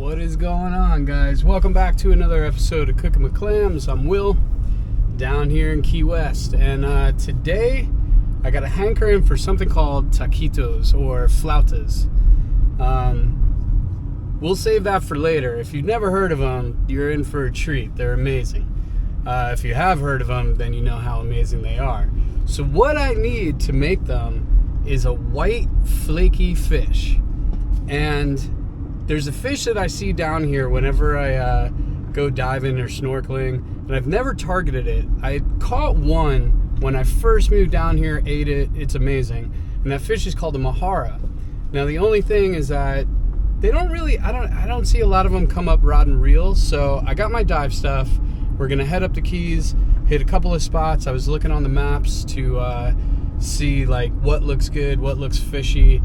What is going on, guys? Welcome back to another episode of Cooking with Clams. I'm Will, down here in Key West, and today I got a hankering for something called taquitos or flautas. We'll save that for later. If you've never heard of them, you're in for a treat. They're amazing. If you have heard of them, then you know how amazing they are. So what I need to make them is a white flaky fish. And there's a fish that I see down here whenever I go diving or snorkeling, and I've never targeted it. I caught one when I first moved down here, ate it, it's amazing. And that fish is called a mahara. Now the only thing is that they don't really, I don't see a lot of them come up rod and reel, so I got my dive stuff. We're gonna head up the Keys, hit a couple of spots. I was looking on the maps to see like what looks good, what looks fishy,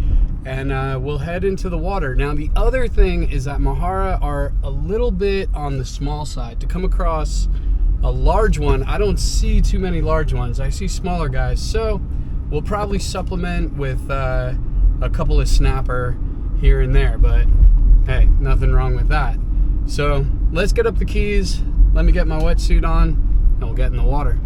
and we'll head into the water. Now the other thing is that mahara are a little bit on the small side. To come across a large one, I don't see too many large ones. I see smaller guys, so we'll probably supplement with a couple of snapper here and there, but hey, nothing wrong with that. So let's get up the Keys, let me get my wetsuit on, and we'll get in the water.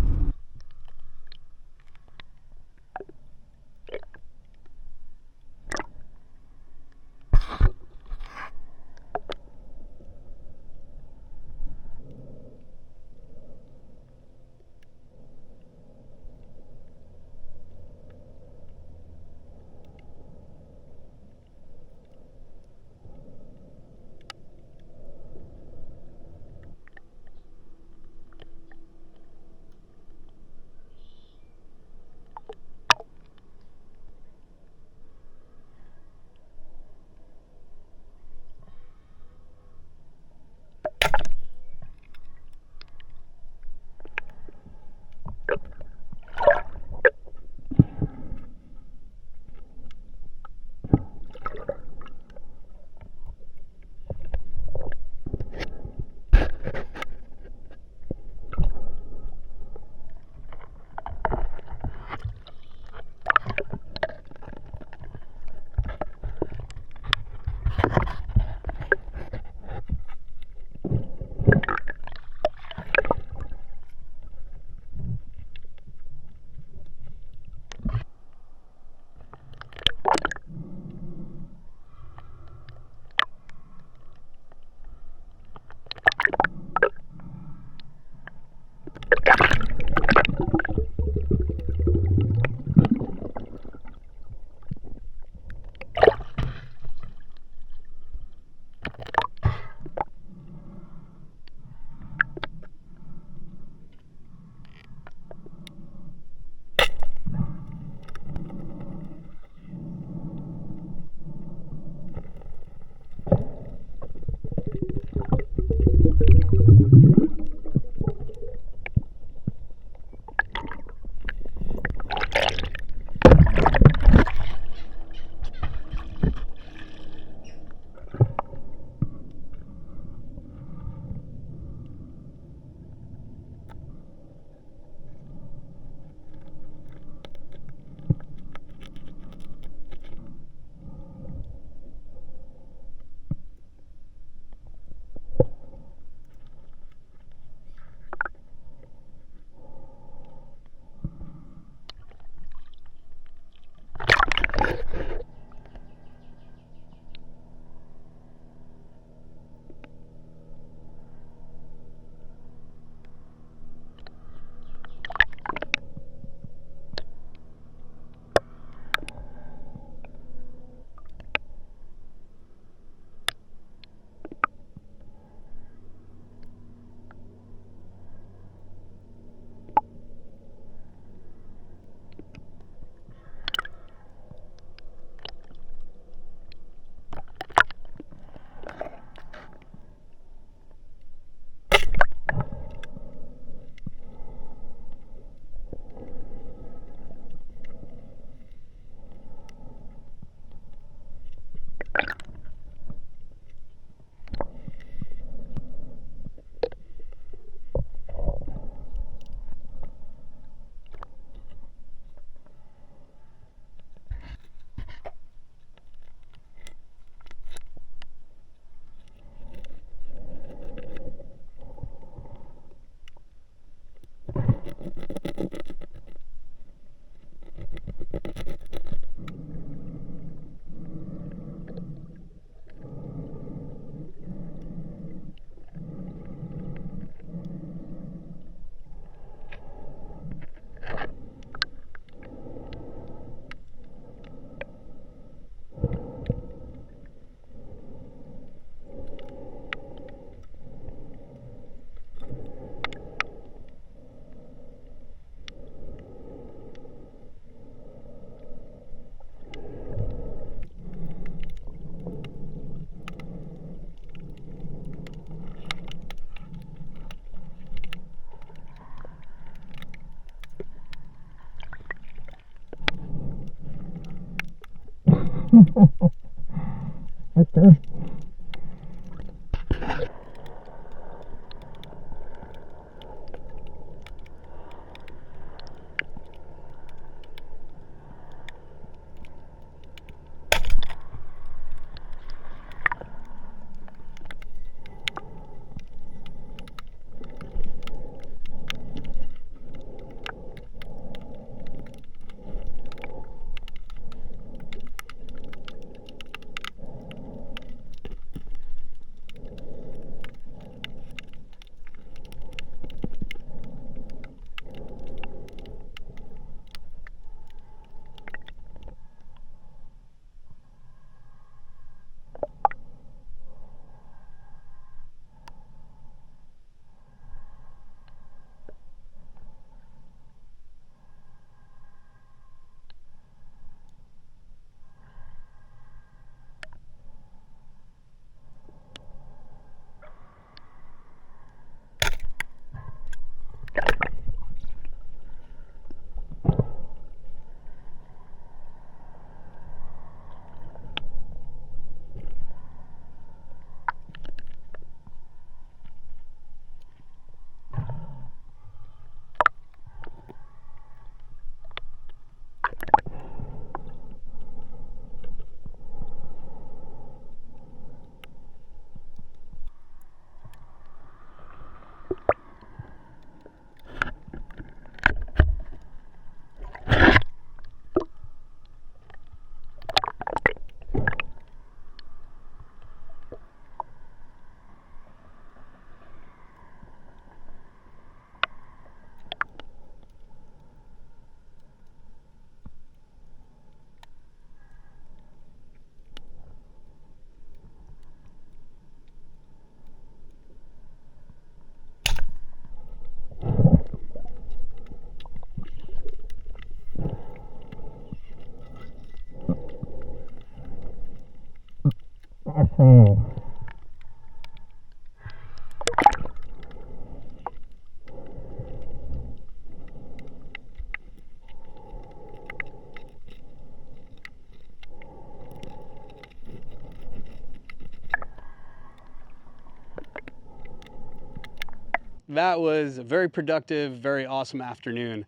That was a very productive, very awesome afternoon.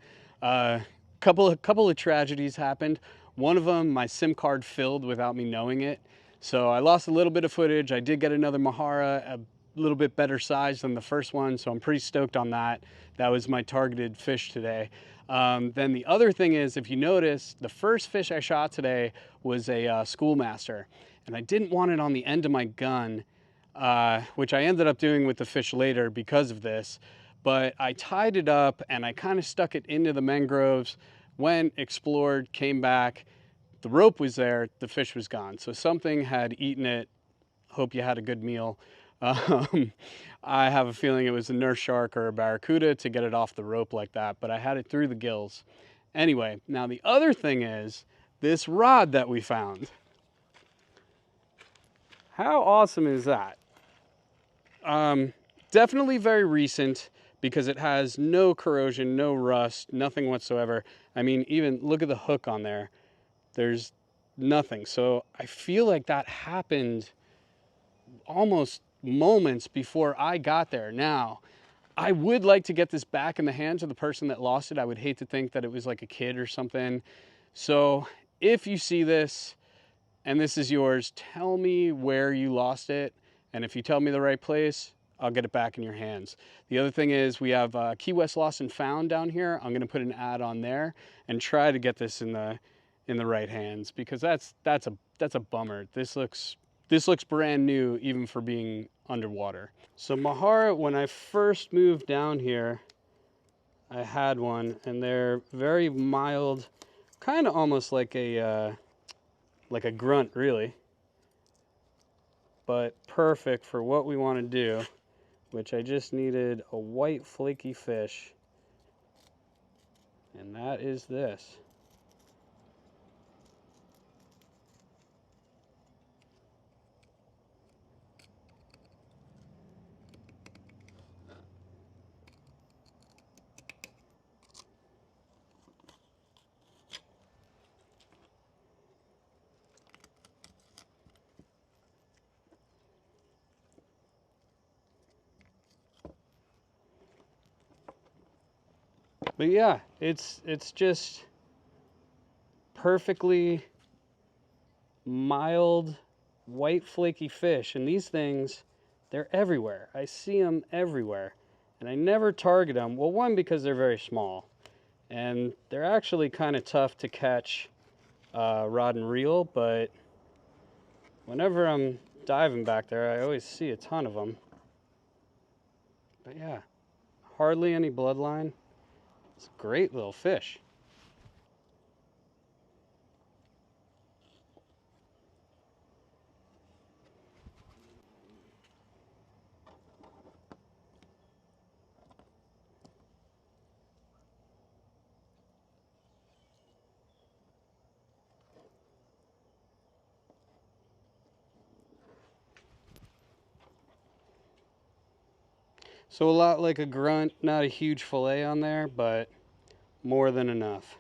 Couple of tragedies happened. One of them, my SIM card filled without me knowing it. So I lost a little bit of footage. I did get another Mahara, a little bit better size than the first one, so I'm pretty stoked on that. That was my targeted fish today. Then the other thing is, if you notice, the first fish I shot today was a schoolmaster, and I didn't want it on the end of my gun, which I ended up doing with the fish later because of this. But I tied it up and I kind of stuck it into the mangroves, went, explored, came back. The rope was there, the fish was gone. So something had eaten it. Hope you had a good meal. I have a feeling it was a nurse shark or a barracuda to get it off the rope like that, but I had it through the gills. Anyway, now the other thing is this rod that we found. How awesome is that? Definitely very recent because it has no corrosion, no rust, nothing whatsoever. I mean, even look at the hook on there. There's nothing. So I feel like that happened almost moments before I got there. Now, I would like to get this back in the hands of the person that lost it. I would hate to think that it was like a kid or something. So if you see this and this is yours, tell me where you lost it. And if you tell me the right place, I'll get it back in your hands. The other thing is we have Key West Lost and Found down here. I'm gonna put an ad on there and try to get this in the right hands, because that's a bummer. This looks brand new even for being underwater. So Mahara, when I first moved down here, I had one, and they're very mild, kind of almost like a grunt, really, but perfect for what we want to do, which I just needed a white flaky fish, and that is this. But yeah, it's just perfectly mild, white flaky fish. And these things, they're everywhere. I see them everywhere. And I never target them. Well, one, because they're very small. And they're actually kind of tough to catch rod and reel. But whenever I'm diving back there, I always see a ton of them. But yeah, hardly any bloodline. It's a great little fish. So a lot like a grunt, not a huge fillet on there, but more than enough.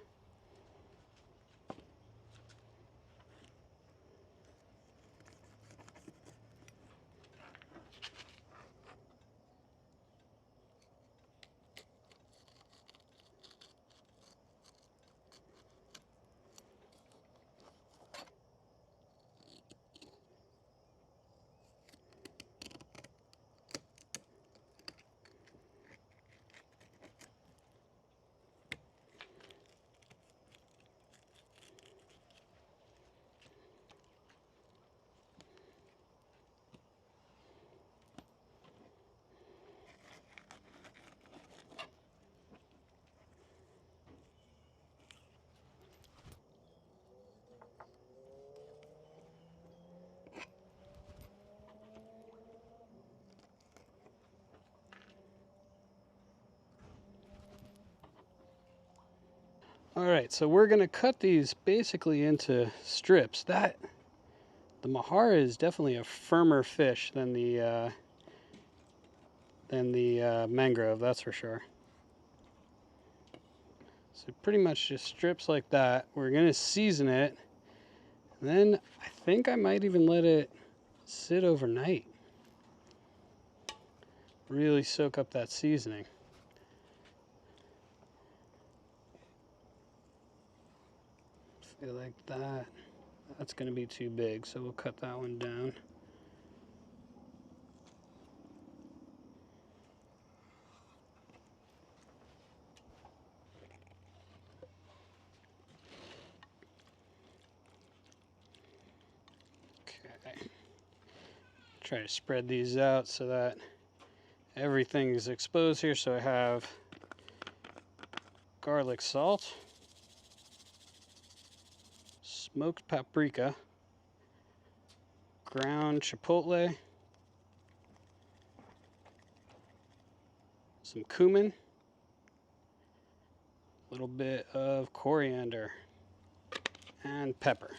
All right, so we're gonna cut these basically into strips. The mahara is definitely a firmer fish than the mangrove, that's for sure. So pretty much just strips like that. We're gonna season it. And then I think I might even let it sit overnight. Really soak up that seasoning. Feel like that's gonna be too big, so we'll cut that one down. Okay. Try to spread these out so that everything is exposed here. So I have garlic salt, smoked paprika, ground chipotle, some cumin, a little bit of coriander, and pepper.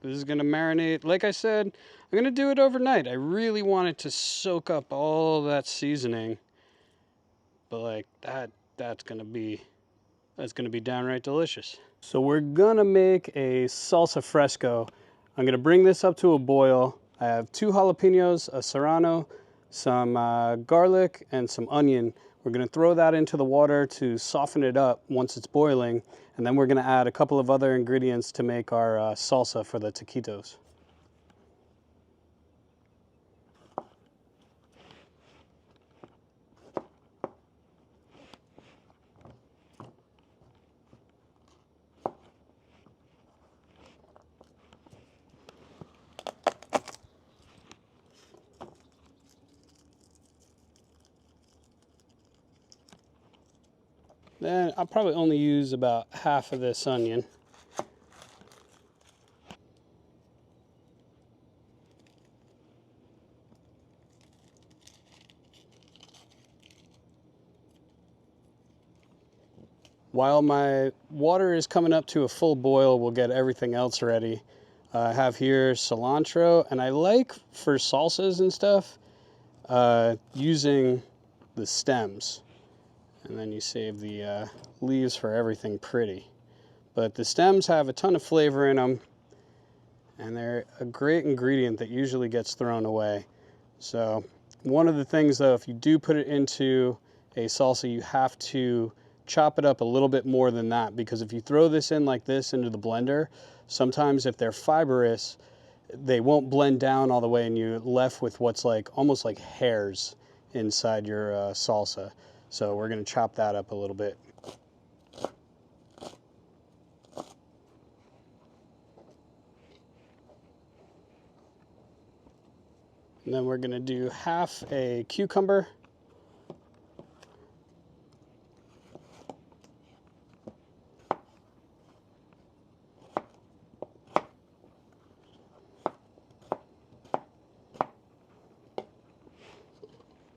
This is gonna marinate. Like I said, I'm gonna do it overnight. I really want it to soak up all that seasoning. But like that's gonna be downright delicious. So we're gonna make a salsa fresco. I'm gonna bring this up to a boil. I have 2 jalapenos, a serrano, some garlic, and some onion. We're gonna throw that into the water to soften it up once it's boiling, and then we're gonna add a couple of other ingredients to make our salsa for the taquitos. Then I'll probably only use about half of this onion. While my water is coming up to a full boil, we'll get everything else ready. I have here cilantro, and I like for salsas and stuff using the stems. And then you save the leaves for everything pretty. But the stems have a ton of flavor in them, and they're a great ingredient that usually gets thrown away. So one of the things though, if you do put it into a salsa, you have to chop it up a little bit more than that, because if you throw this in like this into the blender, sometimes if they're fibrous, they won't blend down all the way and you're left with what's like almost like hairs inside your salsa. So we're going to chop that up a little bit. And then we're going to do half a cucumber.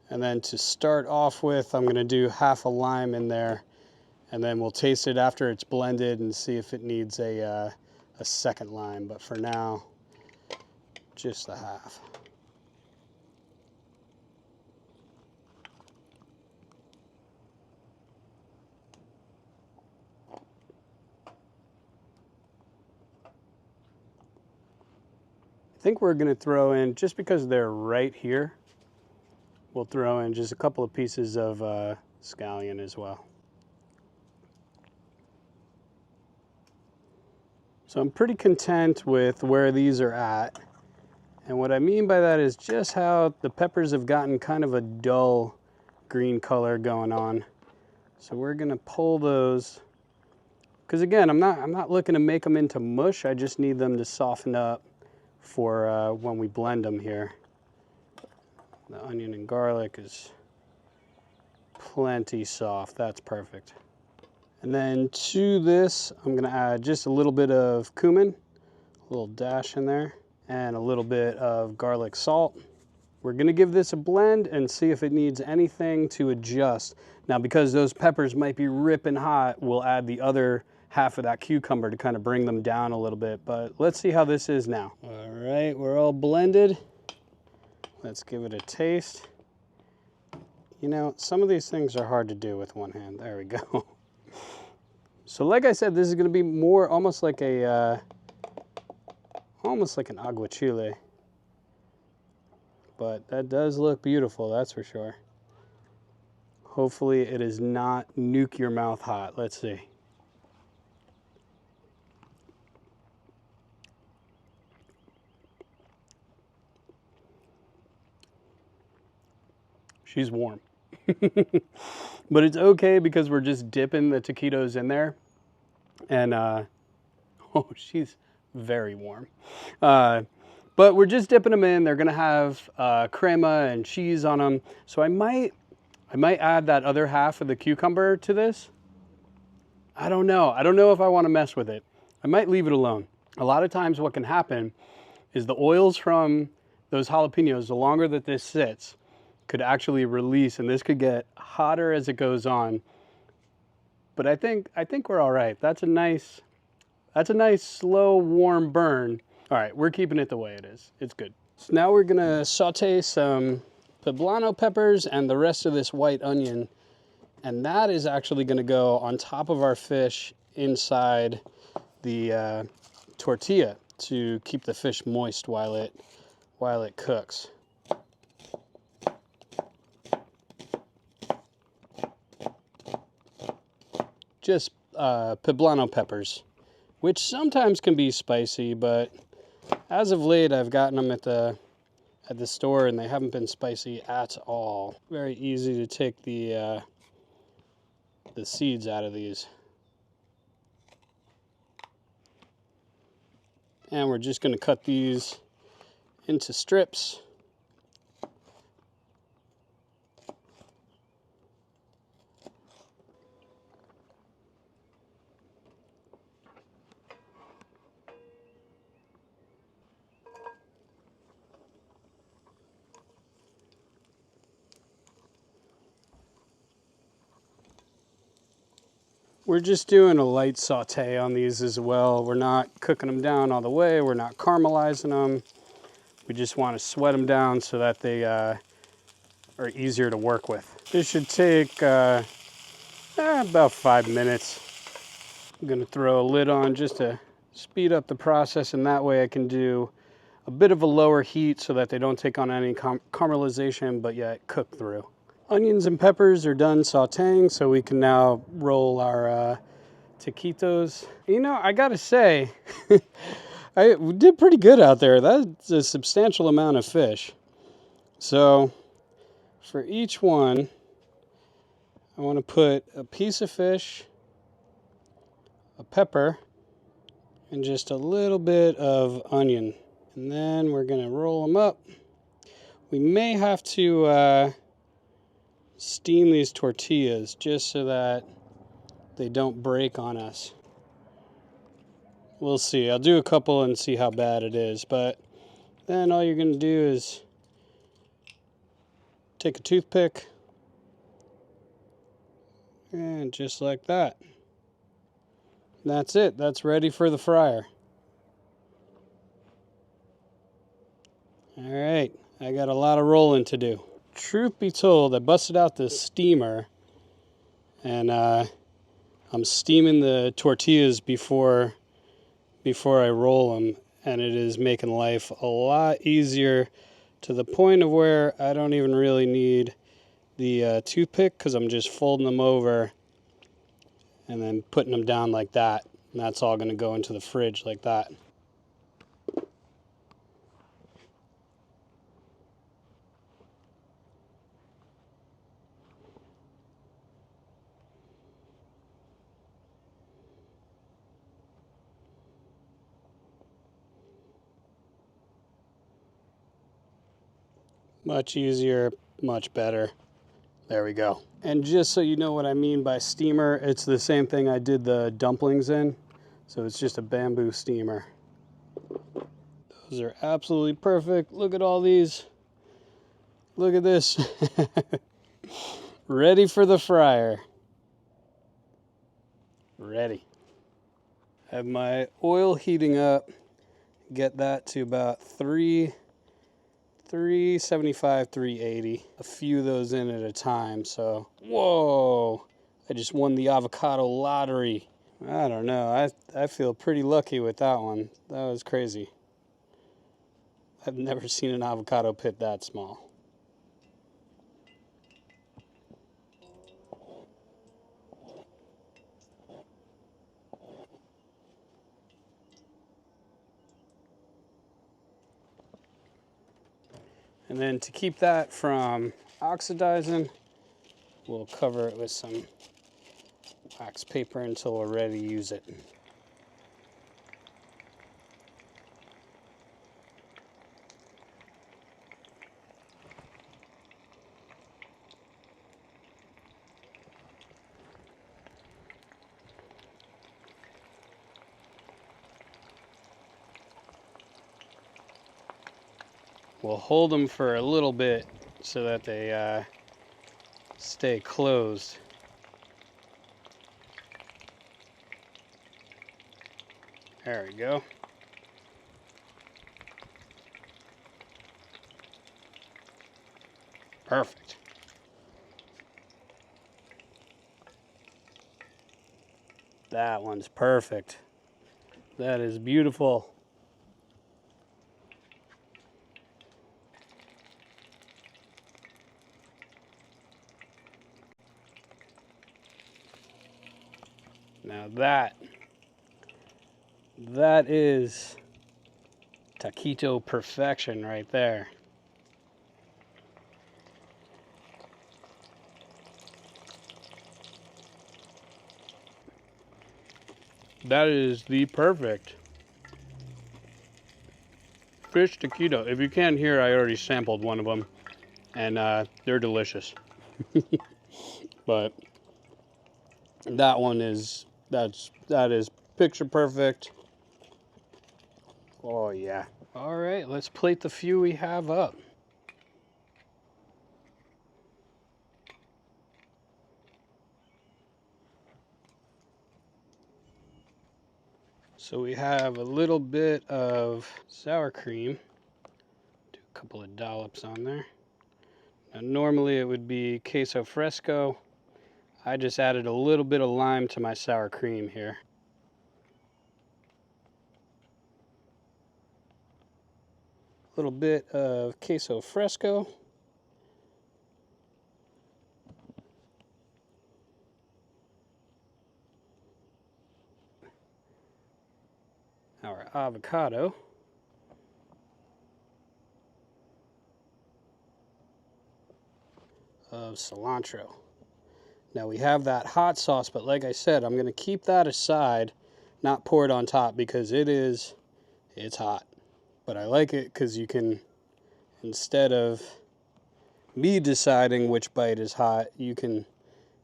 And then to start off with, I'm going to do half a lime in there, and then we'll taste it after it's blended and see if it needs a second lime. But for now, just the half. I think we're going to throw in, just because they're right here, we'll throw in just a couple of pieces of scallion as well. So I'm pretty content with where these are at. And what I mean by that is just how the peppers have gotten kind of a dull green color going on. So we're going to pull those, because again, I'm not looking to make them into mush. I just need them to soften up for when we blend them here. The onion and garlic is plenty soft. That's perfect. And then to this, I'm going to add just a little bit of cumin, a little dash in there, and a little bit of garlic salt. We're going to give this a blend and see if it needs anything to adjust. Now, because those peppers might be ripping hot, we'll add the other half of that cucumber to kind of bring them down a little bit. But let's see how this is now. All right, we're all blended. Let's give it a taste. You know, some of these things are hard to do with one hand. There we go. So like I said, this is going to be more almost like an aguachile. But that does look beautiful, that's for sure. Hopefully it is not nuke your mouth hot. Let's see. She's warm. But it's okay because we're just dipping the taquitos in there. And, oh, she's very warm. But we're just dipping them in. They're gonna have crema and cheese on them. So I might add that other half of the cucumber to this. I don't know. I don't know if I want to mess with it. I might leave it alone. A lot of times what can happen is the oils from those jalapenos, the longer that this sits, could actually release, and this could get hotter as it goes on. But I think we're all right. That's a nice slow warm burn. All right, we're keeping it the way it is. It's good. So now we're gonna saute some poblano peppers and the rest of this white onion, and that is actually gonna go on top of our fish inside the tortilla to keep the fish moist while it cooks. Just poblano peppers, which sometimes can be spicy, but as of late I've gotten them at the store and they haven't been spicy at all. Very easy to take the seeds out of these. And we're just going to cut these into strips. We're just doing a light saute on these as well. We're not cooking them down all the way. We're not caramelizing them. We just want to sweat them down so that they are easier to work with. This should take about 5 minutes. I'm gonna throw a lid on just to speed up the process, and that way I can do a bit of a lower heat so that they don't take on any caramelization, but yet cook through. Onions and peppers are done sauteing, so we can now roll our taquitos. You know, I gotta say, I did pretty good out there. That's a substantial amount of fish. So for each one, I want to put a piece of fish, a pepper, and just a little bit of onion. And then we're gonna roll them up. We may have to steam these tortillas just so that they don't break on us. We'll see. I'll do a couple and see how bad it is, but then all you're gonna do is take a toothpick and just like that. That's it. That's ready for the fryer. All right, I got a lot of rolling to do. Truth be told, I busted out the steamer and I'm steaming the tortillas before I roll them, and it is making life a lot easier to the point of where I don't even really need the toothpick, because I'm just folding them over and then putting them down like that, and that's all going to go into the fridge like that. Much easier, much better. There we go. And just so you know what I mean by steamer, it's the same thing I did the dumplings in. So it's just a bamboo steamer. Those are absolutely perfect. Look at all these. Look at this. Ready for the fryer. Ready. I have my oil heating up. Get that to about 375, 380. A few of those in at a time, so. Whoa! I just won the avocado lottery. I don't know, I feel pretty lucky with that one. That was crazy. I've never seen an avocado pit that small. And then to keep that from oxidizing, we'll cover it with some wax paper until we're ready to use it. We'll hold them for a little bit so that they stay closed. There we go. Perfect. That one's perfect. That is beautiful. Now that is taquito perfection right there. That is the perfect fish taquito. If you can't hear, I already sampled one of them, and they're delicious. But that one is that is picture perfect. Oh yeah. All right, let's plate the few we have up. So we have a little bit of sour cream. Do a couple of dollops on there. Now normally it would be queso fresco. I just added a little bit of lime to my sour cream here. little bit of queso fresco. Our avocado. Of cilantro. Now we have that hot sauce, but like I said, I'm going to keep that aside, not pour it on top because it's hot. But I like it because you can, instead of me deciding which bite is hot, you can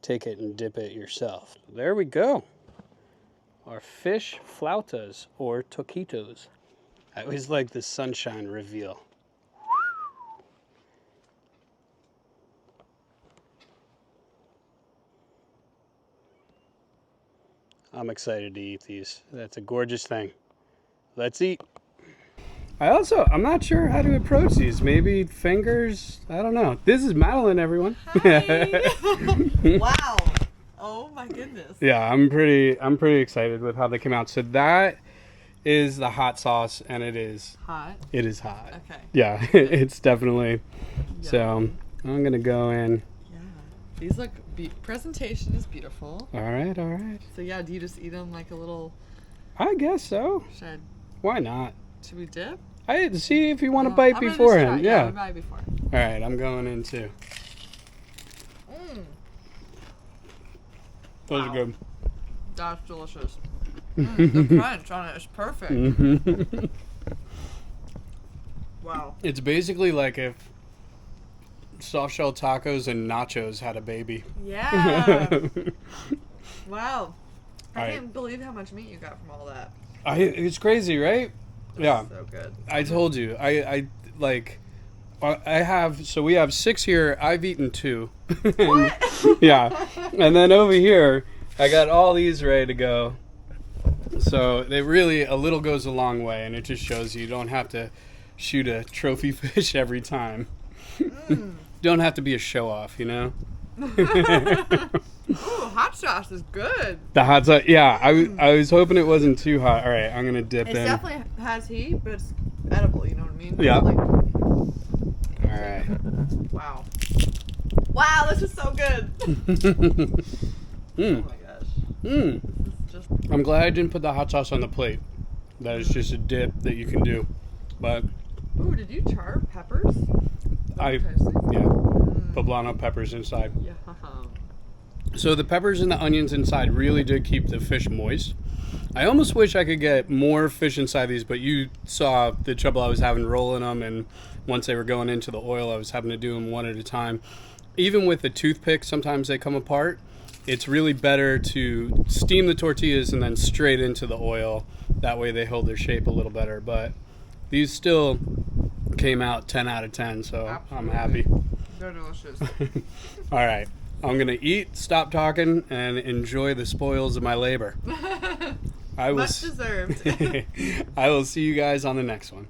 take it and dip it yourself. There we go. Our fish flautas, or taquitos. I always like the sunshine reveal. I'm excited to eat these. That's a gorgeous thing. Let's eat. I'm not sure how to approach these. Maybe fingers? I don't know. This is Madeline, everyone. Hi. Wow. Oh my goodness. Yeah, I'm pretty excited with how they came out. So that is the hot sauce, and it is hot. It is hot. Okay. Yeah, it's definitely. Yeah. So I'm gonna go in. Yeah. These look. Presentation is beautiful. All right, all right. So yeah, do you just eat them like a little? I guess so. Why not? Should we dip? I see if you want to bite beforehand. Yeah. I'll bite before. All right, I'm going in too. Those are good. That's delicious. The crunch on it is perfect. Wow. It's basically like if soft shell tacos and nachos had a baby. Yeah. Wow. I can't believe how much meat you got from all that. It's crazy, right? Yeah. So good. I told you. We have 6 here. I've eaten 2. What? Yeah. And then over here, I got all these ready to go. So they really, a little goes a long way, and it just shows you don't have to shoot a trophy fish every time. Don't have to be a show off, you know? Ooh, hot sauce is good. The hot sauce, yeah. I was hoping it wasn't too hot. All right, I'm going to dip in. It definitely has heat, but it's edible, you know what I mean? Yeah. Like, all right. Wow. Wow, this is so good. Oh my gosh. I'm glad I didn't put the hot sauce on the plate. That is just a dip that you can do. But ooh, did you char peppers? poblano peppers inside. Yeah. So the peppers and the onions inside really did keep the fish moist. I almost wish I could get more fish inside these, but you saw the trouble I was having rolling them, and once they were going into the oil, I was having to do them one at a time. Even with the toothpick, sometimes they come apart. It's really better to steam the tortillas and then straight into the oil. That way they hold their shape a little better. But these still came out 10 out of 10, so absolutely. I'm happy. They're delicious. All right. I'm going to eat, stop talking, and enjoy the spoils of my labor. Much deserved. I will see you guys on the next one.